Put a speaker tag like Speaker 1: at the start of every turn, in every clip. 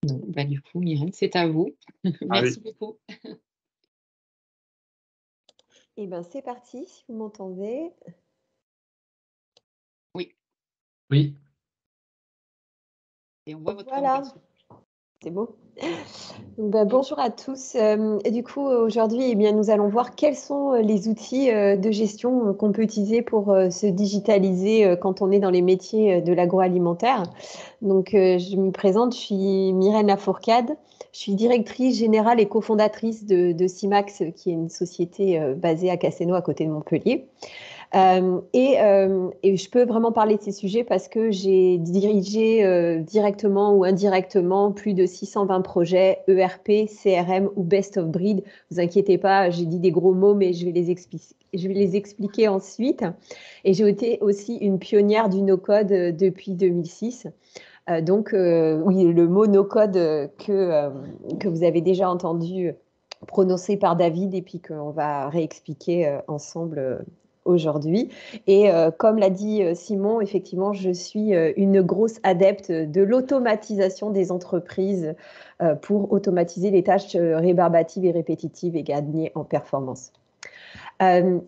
Speaker 1: Non, bah, du coup, Mireille, c'est à vous.
Speaker 2: Ah oui.
Speaker 1: Merci beaucoup.
Speaker 3: Eh ben, c'est parti, si vous m'entendez.
Speaker 1: Oui,
Speaker 2: Oui.
Speaker 1: et on voit votre
Speaker 3: Voilà,
Speaker 1: présentation.
Speaker 3: c'est beau. Donc, bah, bonjour à tous. Et du coup, aujourd'hui, eh bien, nous allons voir quels sont les outils de gestion qu'on peut utiliser pour se digitaliser quand on est dans les métiers de l'agroalimentaire. Donc, je me présente, je suis Myrène Lafourcade. Je suis directrice générale et cofondatrice de Simax, qui est une société basée à Casséno, à côté de Montpellier. Et je peux vraiment parler de ces sujets parce que j'ai dirigé directement ou indirectement plus de 620 projets ERP, CRM ou Best of Breed. Vous inquiétez pas, j'ai dit des gros mots, mais je vais les expliquer ensuite. Et j'ai été aussi une pionnière du no-code depuis 2006. Oui, le mot no-code que vous avez déjà entendu prononcé par David et puis qu'on va réexpliquer ensemble aujourd'hui. Et comme l'a dit Simon, effectivement, je suis une grosse adepte de l'automatisation des entreprises pour automatiser les tâches rébarbatives et répétitives et gagner en performance.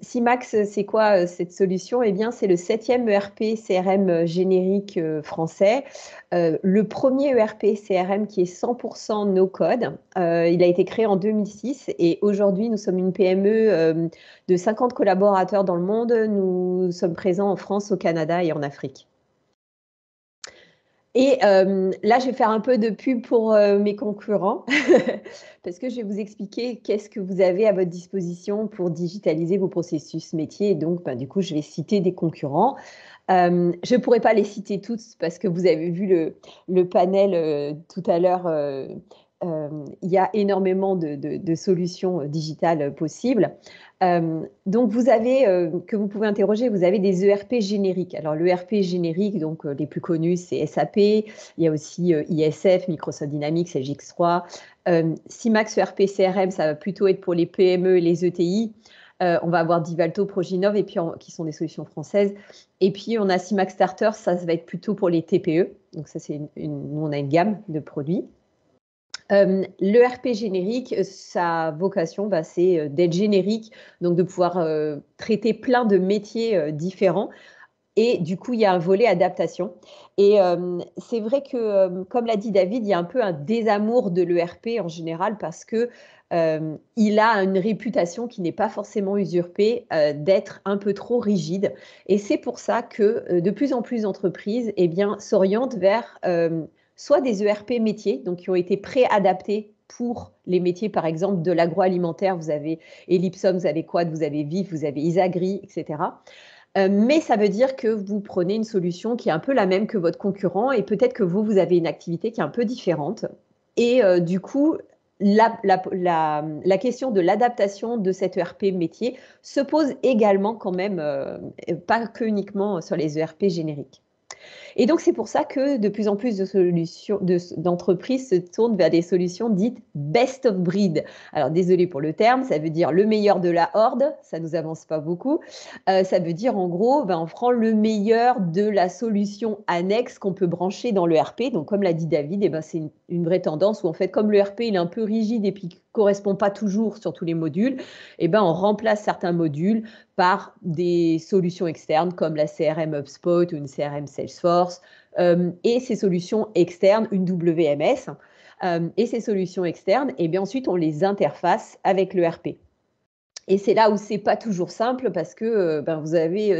Speaker 3: Simax, c'est quoi cette solution? Eh bien, c'est le 7e ERP CRM générique français. Le premier ERP CRM qui est 100% no-code. Il a été créé en 2006 et aujourd'hui, nous sommes une PME de 50 collaborateurs dans le monde. Nous sommes présents en France, au Canada et en Afrique. Et là, je vais faire un peu de pub pour mes concurrents parce que je vais vous expliquer qu'est-ce que vous avez à votre disposition pour digitaliser vos processus métiers. Et donc, du coup, je vais citer des concurrents. Je ne pourrai pas les citer toutes parce que vous avez vu le panel tout à l'heure. Il y a énormément de solutions digitales possibles. Donc, vous avez, que vous pouvez interroger, vous avez des ERP génériques. Alors, l'ERP générique, donc les plus connus, c'est SAP. Il y a aussi ISF, Microsoft Dynamics, LGX3. Simax ERP CRM, ça va plutôt être pour les PME et les ETI. On va avoir Divalto, Proginov, et puis qui sont des solutions françaises. Et puis, on a Simax Starter, ça va être plutôt pour les TPE. Donc, ça, nous, on a une gamme de produits. L'ERP générique, sa vocation, c'est d'être générique, donc de pouvoir traiter plein de métiers différents. Et du coup, il y a un volet adaptation. Et c'est vrai que, comme l'a dit David, il y a un peu un désamour de l'ERP en général parce que il a une réputation qui n'est pas forcément usurpée d'être un peu trop rigide. Et c'est pour ça que de plus en plus d'entreprises s'orientent vers soit des ERP métiers, donc qui ont été préadaptés pour les métiers, par exemple, de l'agroalimentaire. Vous avez Ellipsom, vous avez Quad, vous avez Vif, vous avez Isagri, etc. Mais ça veut dire que vous prenez une solution qui est un peu la même que votre concurrent et peut-être que vous avez une activité qui est un peu différente. Et du coup, la question de l'adaptation de cet ERP métier se pose également quand même, pas que uniquement sur les ERP génériques. Et donc, c'est pour ça que de plus en plus d'entreprises se tournent vers des solutions dites best of breed. Alors, désolé pour le terme, ça veut dire le meilleur de la horde, ça ne nous avance pas beaucoup. Ça veut dire, en gros, on prend le meilleur de la solution annexe qu'on peut brancher dans le RP. Donc, comme l'a dit David, c'est une vraie tendance où, en fait, comme le RP il est un peu rigide et puis ne correspond pas toujours sur tous les modules, on remplace certains modules par des solutions externes comme la CRM HubSpot ou une CRM Salesforce et ces solutions externes, une WMS. Et ces solutions externes, ensuite, on les interface avec le RP. Et c'est là où c'est pas toujours simple parce que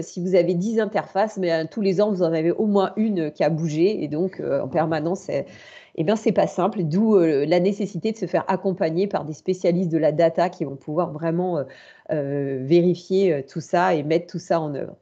Speaker 3: si vous avez 10 interfaces, mais tous les ans, vous en avez au moins une qui a bougé. Et donc, en permanence, c'est pas simple. D'où la nécessité de se faire accompagner par des spécialistes de la data qui vont pouvoir vraiment vérifier tout ça et mettre tout ça en œuvre.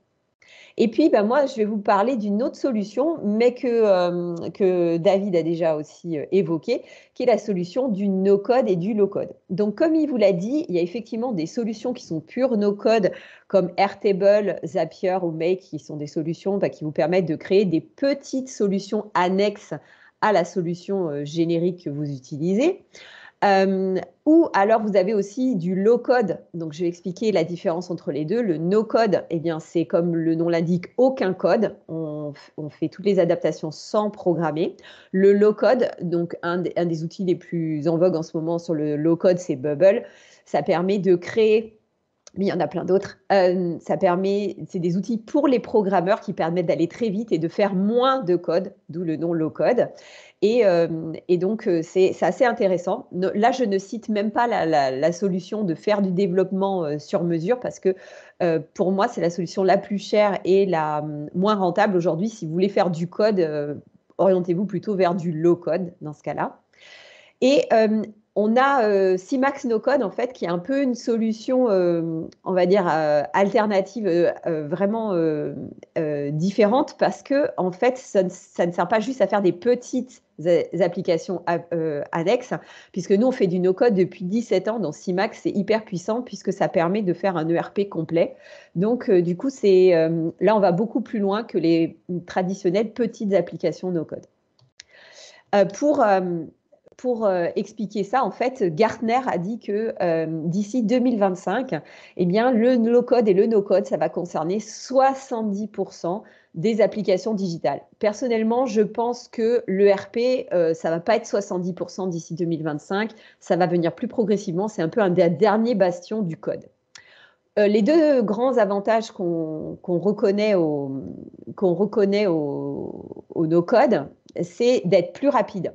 Speaker 3: Et puis, moi, je vais vous parler d'une autre solution, mais que David a déjà aussi évoquée, qui est la solution du no-code et du low-code. Donc, comme il vous l'a dit, il y a effectivement des solutions qui sont pures no-code, comme Airtable, Zapier ou Make, qui sont des solutions qui vous permettent de créer des petites solutions annexes à la solution générique que vous utilisez. Ou alors, vous avez aussi du low-code. Donc, je vais expliquer la différence entre les deux. Le no-code, eh bien, c'est comme le nom l'indique, aucun code. On fait toutes les adaptations sans programmer. Le low-code, donc un des outils les plus en vogue en ce moment sur le low-code, c'est Bubble. Ça permet de créer, mais il y en a plein d'autres. C'est des outils pour les programmeurs qui permettent d'aller très vite et de faire moins de code, d'où le nom low-code. Et donc, c'est assez intéressant. Là, je ne cite même pas la solution de faire du développement sur mesure parce que pour moi, c'est la solution la plus chère et la moins rentable aujourd'hui. Si vous voulez faire du code, orientez-vous plutôt vers du low-code dans ce cas-là. Et on a Simax No Code, en fait, qui est un peu une solution, on va dire, alternative, vraiment différente, parce que, en fait, ça ne sert pas juste à faire des petites applications annexes, puisque nous, on fait du no-code depuis 17 ans. Dans Simax, c'est hyper puissant, puisque ça permet de faire un ERP complet. Donc, du coup, là, on va beaucoup plus loin que les traditionnelles petites applications no-code. Pour expliquer ça, en fait, Gartner a dit que d'ici 2025, eh bien, le low-code et le no-code, ça va concerner 70% des applications digitales. Personnellement, je pense que l'ERP, ça ne va pas être 70% d'ici 2025, ça va venir plus progressivement, c'est un peu un des derniers bastions du code. Les deux grands avantages qu'on reconnaît au no-code, c'est d'être plus rapide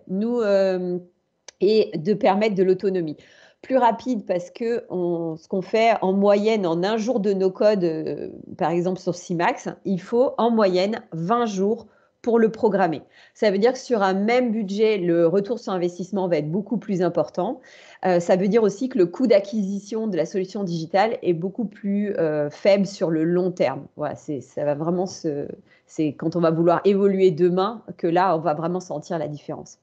Speaker 3: et de permettre de l'autonomie. Plus rapide parce que ce qu'on fait en moyenne en un jour de no-code, par exemple sur Simax, il faut en moyenne 20 jours pour le programmer. Ça veut dire que sur un même budget, le retour sur investissement va être beaucoup plus important. Ça veut dire aussi que le coût d'acquisition de la solution digitale est beaucoup plus faible sur le long terme. Voilà, ça va vraiment c'est quand on va vouloir évoluer demain que là, on va vraiment sentir la différence.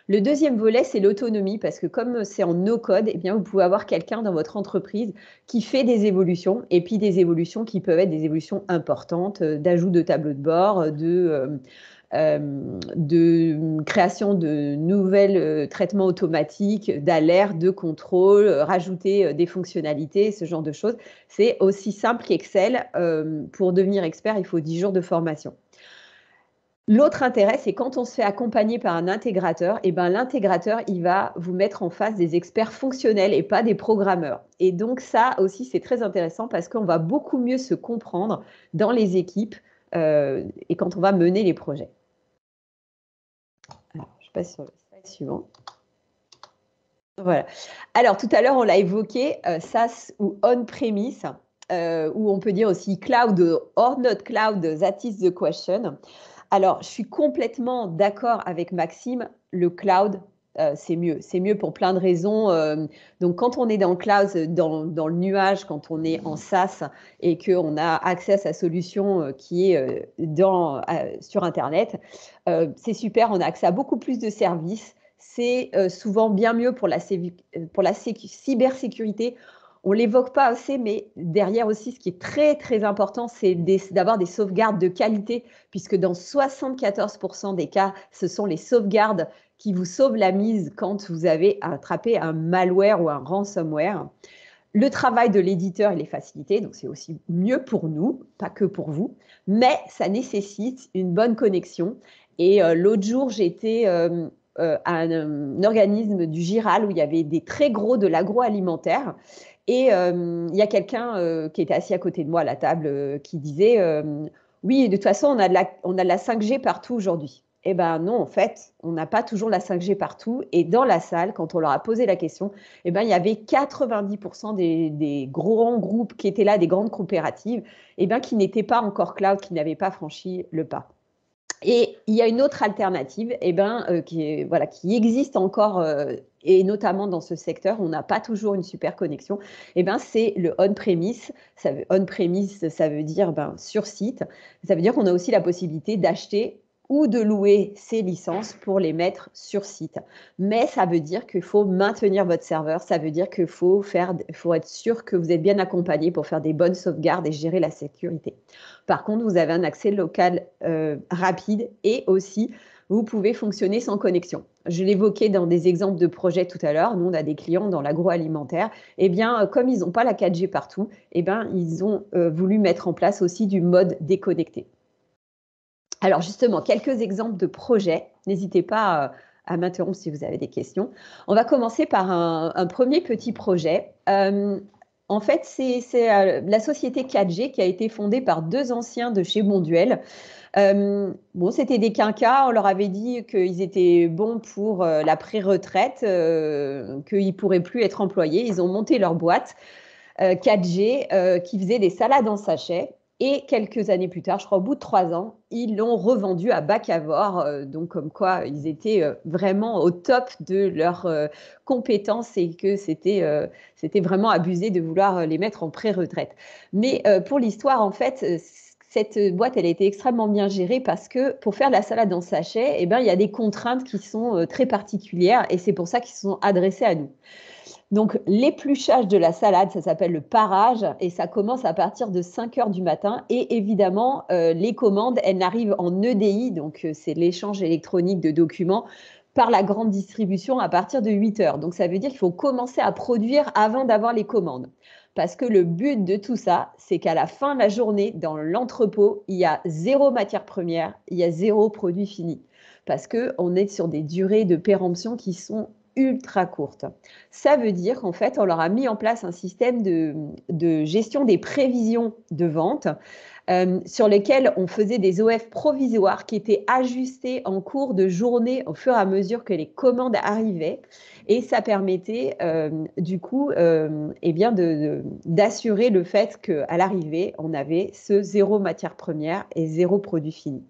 Speaker 3: Le deuxième volet, c'est l'autonomie, parce que comme c'est en no-code, eh bien, vous pouvez avoir quelqu'un dans votre entreprise qui fait des évolutions, et puis des évolutions qui peuvent être des évolutions importantes, d'ajout de tableau de bord, de création de nouvelles traitements automatiques, d'alerte, de contrôle, rajouter des fonctionnalités, ce genre de choses. C'est aussi simple qu'Excel. Pour devenir expert, il faut 10 jours de formation. L'autre intérêt, c'est quand on se fait accompagner par un intégrateur, et ben l'intégrateur, il va vous mettre en face des experts fonctionnels et pas des programmeurs. Et donc ça aussi, c'est très intéressant parce qu'on va beaucoup mieux se comprendre dans les équipes et quand on va mener les projets. Alors, je passe sur le slide suivant. Voilà. Alors, tout à l'heure, on l'a évoqué, SaaS ou on-premise, ou on peut dire aussi cloud or not cloud, that is the question. Alors, je suis complètement d'accord avec Maxime, le cloud, c'est mieux. C'est mieux pour plein de raisons. Donc, quand on est dans le cloud, dans le nuage, quand on est en SaaS et qu'on a accès à sa solution qui est sur Internet, c'est super, on a accès à beaucoup plus de services. C'est souvent bien mieux pour la cybersécurité. On ne l'évoque pas assez, mais derrière aussi, ce qui est très, très important, c'est d'avoir des sauvegardes de qualité, puisque dans 74% des cas, ce sont les sauvegardes qui vous sauvent la mise quand vous avez attrapé un malware ou un ransomware. Le travail de l'éditeur, il est facilité, donc c'est aussi mieux pour nous, pas que pour vous, mais ça nécessite une bonne connexion. Et l'autre jour, j'étais à un organisme du Giral où il y avait des très gros de l'agroalimentaire. Et il y a quelqu'un qui était assis à côté de moi à la table qui disait oui, de toute façon, on a de la 5G partout aujourd'hui. Eh bien non, en fait, on n'a pas toujours la 5G partout. Et dans la salle, quand on leur a posé la question, eh ben, il y avait 90% des grands groupes qui étaient là, des grandes coopératives, eh ben, qui n'étaient pas encore cloud, qui n'avaient pas franchi le pas. Et il y a une autre alternative qui existe encore, et notamment dans ce secteur, on n'a pas toujours une super connexion, c'est le on-premise. On-premise, ça veut dire sur site. Ça veut dire qu'on a aussi la possibilité d'acheter ou de louer ces licences pour les mettre sur site. Mais ça veut dire qu'il faut maintenir votre serveur, ça veut dire qu'il faut être sûr que vous êtes bien accompagné pour faire des bonnes sauvegardes et gérer la sécurité. Par contre, vous avez un accès local rapide et aussi, vous pouvez fonctionner sans connexion. Je l'évoquais dans des exemples de projets tout à l'heure. Nous, on a des clients dans l'agroalimentaire. Eh bien, comme ils n'ont pas la 4G partout, eh bien, ils ont voulu mettre en place aussi du mode déconnecté. Alors justement, quelques exemples de projets. N'hésitez pas à m'interrompre si vous avez des questions. On va commencer par un premier petit projet. En fait, c'est la société 4G qui a été fondée par deux anciens de chez Bonduel. Bon, c'était des quinquas, on leur avait dit qu'ils étaient bons pour la pré-retraite, qu'ils ne pourraient plus être employés. Ils ont monté leur boîte 4G qui faisait des salades en sachet. Et quelques années plus tard, je crois au bout de 3 ans, ils l'ont revendu à Bacavor, donc comme quoi ils étaient vraiment au top de leurs compétences et que c'était vraiment abusé de vouloir les mettre en pré-retraite. Mais pour l'histoire, en fait, cette boîte, elle a été extrêmement bien gérée parce que pour faire la salade en sachet, eh ben, il y a des contraintes qui sont très particulières et c'est pour ça qu'ils se sont adressés à nous. Donc, l'épluchage de la salade, ça s'appelle le parage et ça commence à partir de 5 heures du matin. Et évidemment, les commandes, elles n'arrivent en EDI, donc c'est l'échange électronique de documents, par la grande distribution à partir de 8 heures. Donc, ça veut dire qu'il faut commencer à produire avant d'avoir les commandes. Parce que le but de tout ça, c'est qu'à la fin de la journée, dans l'entrepôt, il y a zéro matière première, il y a zéro produit fini. Parce qu'on est sur des durées de péremption qui sont ultra courte. Ça veut dire qu'en fait, on leur a mis en place un système de gestion des prévisions de vente sur lesquels on faisait des OF provisoires qui étaient ajustés en cours de journée au fur et à mesure que les commandes arrivaient. Et ça permettait du coup eh bien d'assurer le fait qu'à l'arrivée, on avait ce zéro matière première et zéro produit fini.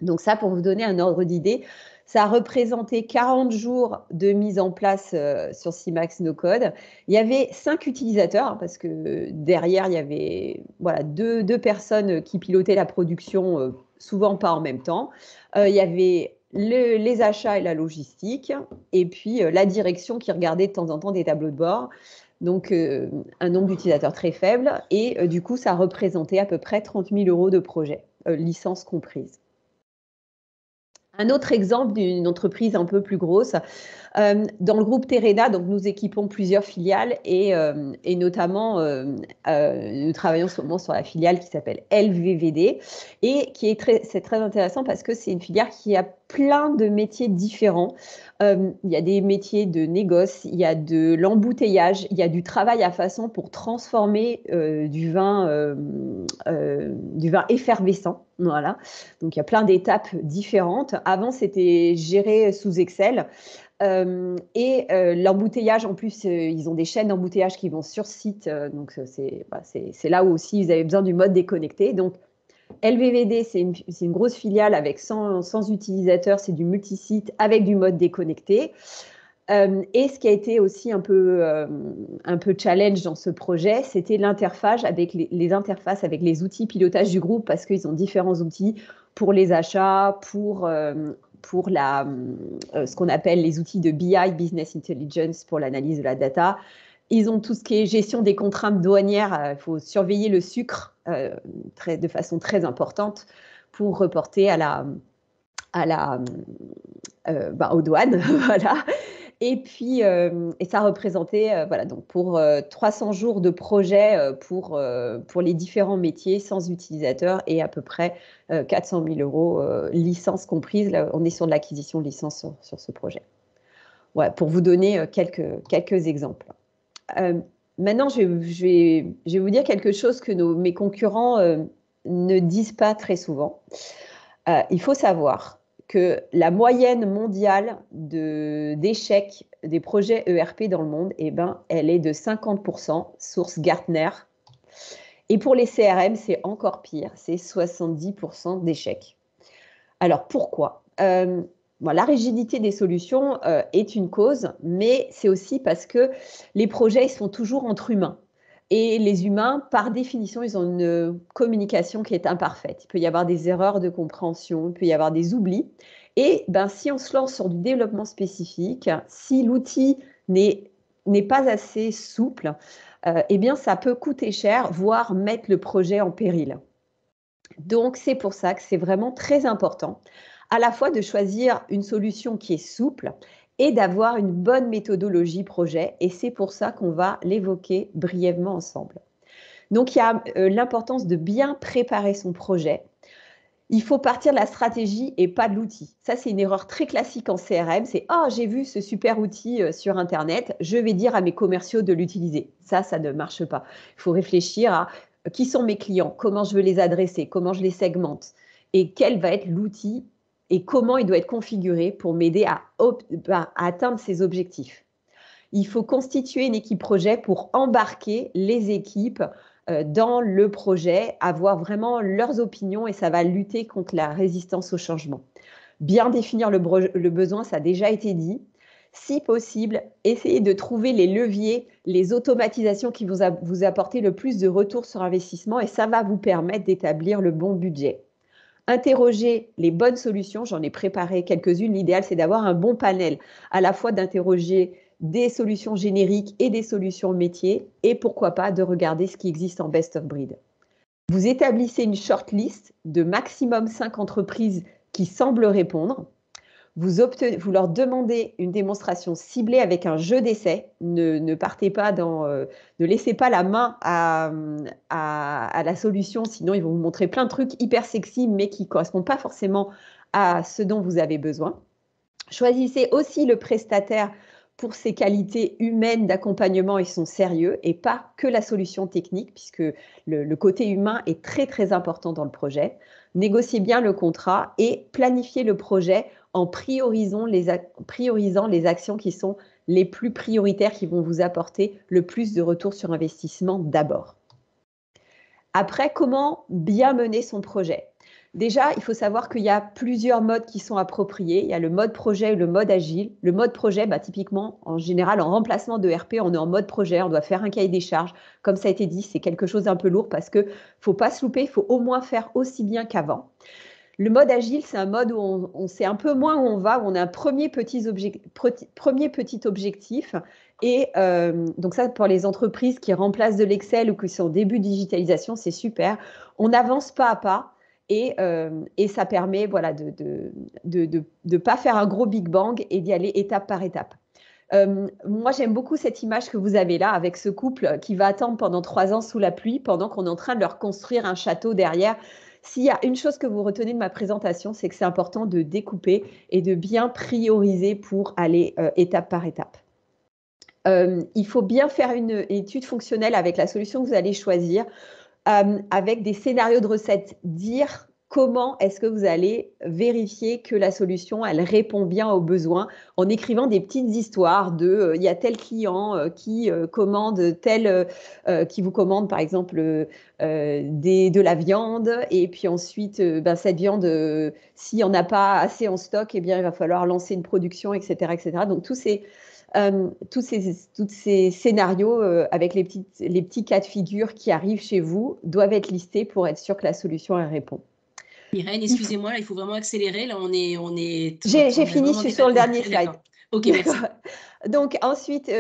Speaker 3: Donc ça, pour vous donner un ordre d'idée, ça a représenté 40 jours de mise en place sur CIMAX No Code. Il y avait 5 utilisateurs, hein, parce que derrière, il y avait voilà, deux personnes qui pilotaient la production, souvent pas en même temps. Il y avait les achats et la logistique, et puis la direction qui regardait de temps en temps des tableaux de bord. Donc, un nombre d'utilisateurs très faible. Et du coup, ça représentait à peu près 30 000 € de projet, licence comprise. Un autre exemple d'une entreprise un peu plus grosse, dans le groupe Terena, donc nous équipons plusieurs filiales et notamment nous travaillons en ce moment sur la filiale qui s'appelle LVVD et c'est très intéressant parce que c'est une filière qui a plein de métiers différents. Il y a des métiers de négoce, il y a de l'embouteillage, il y a du travail à façon pour transformer du vin effervescent. Voilà. Donc il y a plein d'étapes différentes. Avant, c'était géré sous Excel. L'embouteillage, en plus, ils ont des chaînes d'embouteillage qui vont sur site. Donc c'est là où aussi ils avaient besoin du mode déconnecté. Donc LVVD, c'est une grosse filiale avec 100 utilisateurs, c'est du multisite avec du mode déconnecté. Et ce qui a été aussi un peu challenge dans ce projet, c'était l'interface avec les interfaces avec les outils pilotage du groupe parce qu'ils ont différents outils pour les achats, pour ce qu'on appelle les outils de BI, Business Intelligence, pour l'analyse de la data. Ils ont tout ce qui est gestion des contraintes douanières. Il faut surveiller le sucre de façon très importante pour reporter aux douanes. Voilà. Et puis, et ça représentait, voilà, donc pour 300 jours de projet pour les différents métiers sans utilisateurs et à peu près 400 000 €, licence comprise. Là, on est sur de l'acquisition de licence sur ce projet. Ouais, pour vous donner quelques exemples. Maintenant, je vais vous dire quelque chose que mes concurrents ne disent pas très souvent. Il faut savoir que la moyenne mondiale d'échecs des projets ERP dans le monde, eh ben, elle est de 50%, source Gartner. Et pour les CRM, c'est encore pire, c'est 70% d'échecs. Alors pourquoi la rigidité des solutions est une cause, mais c'est aussi parce que les projets ils se font toujours entre humains. Et les humains, par définition, ils ont une communication qui est imparfaite. Il peut y avoir des erreurs de compréhension, il peut y avoir des oublis. Et si on se lance sur du développement spécifique, si l'outil n'est pas assez souple, eh bien, ça peut coûter cher, voire mettre le projet en péril. Donc, c'est pour ça que c'est vraiment très important à la fois de choisir une solution qui est souple et d'avoir une bonne méthodologie projet. Et c'est pour ça qu'on va l'évoquer brièvement ensemble. Donc, il y a l'importance de bien préparer son projet. Il faut partir de la stratégie et pas de l'outil. Ça, c'est une erreur très classique en CRM. C'est « Ah, j'ai vu ce super outil sur Internet, je vais dire à mes commerciaux de l'utiliser. » Ça ne marche pas. Il faut réfléchir à qui sont mes clients, comment je veux les adresser, comment je les segmente et quel va être l'outil et comment il doit être configuré pour m'aider à atteindre ces objectifs. Il faut constituer une équipe projet pour embarquer les équipes dans le projet, avoir vraiment leurs opinions et ça va lutter contre la résistance au changement. Bien définir le besoin, ça a déjà été dit. Si possible, essayez de trouver les leviers, les automatisations qui vont vous apporter le plus de retour sur investissement et ça va vous permettre d'établir le bon budget. Interroger les bonnes solutions, j'en ai préparé quelques-unes. L'idéal, c'est d'avoir un bon panel, à la fois d'interroger des solutions génériques et des solutions métiers, et pourquoi pas de regarder ce qui existe en best of breed. Vous établissez une shortlist de maximum 5 entreprises qui semblent répondre. Vous leur demandez une démonstration ciblée avec un jeu d'essai. Ne partez pas ne laissez pas la main à la solution, sinon ils vont vous montrer plein de trucs hyper sexy, mais qui ne correspondent pas forcément à ce dont vous avez besoin. Choisissez aussi le prestataire pour ses qualités humaines d'accompagnement et son sérieux, et pas que la solution technique, puisque le côté humain est très, très important dans le projet. Négociez bien le contrat et planifiez le projet en priorisant les actions qui sont les plus prioritaires, qui vont vous apporter le plus de retour sur investissement d'abord. Après, comment bien mener son projet ? Déjà, il faut savoir qu'il y a plusieurs modes qui sont appropriés. Il y a le mode projet et le mode agile. Le mode projet, typiquement, en général, en remplacement de RP, on est en mode projet, on doit faire un cahier des charges. Comme ça a été dit, c'est quelque chose d'un peu lourd parce qu'il ne faut pas se louper, il faut au moins faire aussi bien qu'avant. Le mode agile, c'est un mode où on sait un peu moins où on va, où on a un premier petit objectif. Et donc ça, pour les entreprises qui remplacent de l'Excel ou qui sont au début de digitalisation, c'est super. On avance pas à pas et ça permet de pas faire un gros Big Bang et d'y aller étape par étape. Moi, j'aime beaucoup cette image que vous avez là avec ce couple qui va attendre pendant 3 ans sous la pluie pendant qu'on est en train de leur construire un château derrière. S'il y a une chose que vous retenez de ma présentation, c'est que c'est important de découper et de bien prioriser pour aller étape par étape. Il faut bien faire une étude fonctionnelle avec la solution que vous allez choisir, avec des scénarios de recettes. Dire comment est-ce que vous allez vérifier que la solution, elle répond bien aux besoins en écrivant des petites histoires de il y a tel client qui commande qui vous commande par exemple de la viande et puis ensuite cette viande, s'il n'y en a pas assez en stock, eh bien, il va falloir lancer une production, etc. etc. Donc tous ces scénarios avec les petits cas de figure qui arrivent chez vous doivent être listés pour être sûr que la solution elle répond.
Speaker 2: Irène, excusez-moi, là, il faut vraiment accélérer. Là, on est
Speaker 3: J'ai fini, je suis sur le dernier slide.
Speaker 2: Ok, merci.
Speaker 3: Donc ensuite,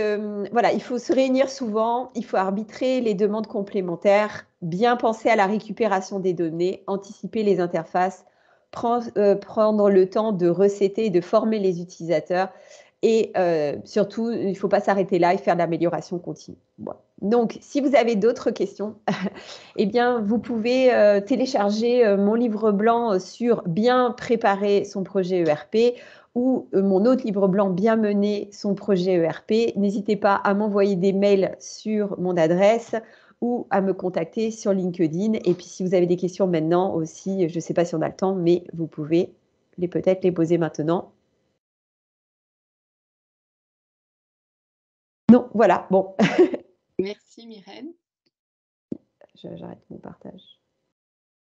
Speaker 3: voilà, il faut se réunir souvent, il faut arbitrer les demandes complémentaires, bien penser à la récupération des données, anticiper les interfaces, prendre le temps de recéter et de former les utilisateurs. Et surtout, il ne faut pas s'arrêter là et faire de l'amélioration continue. Bon. Donc, si vous avez d'autres questions, eh bien, vous pouvez télécharger mon livre blanc sur bien préparer son projet ERP ou mon autre livre blanc bien mener son projet ERP. N'hésitez pas à m'envoyer des mails sur mon adresse ou à me contacter sur LinkedIn. Et puis, si vous avez des questions maintenant aussi, je ne sais pas si on a le temps, mais vous pouvez peut-être les poser maintenant. Non, voilà, bon.
Speaker 1: Merci Myrène.
Speaker 3: J'arrête mon partage.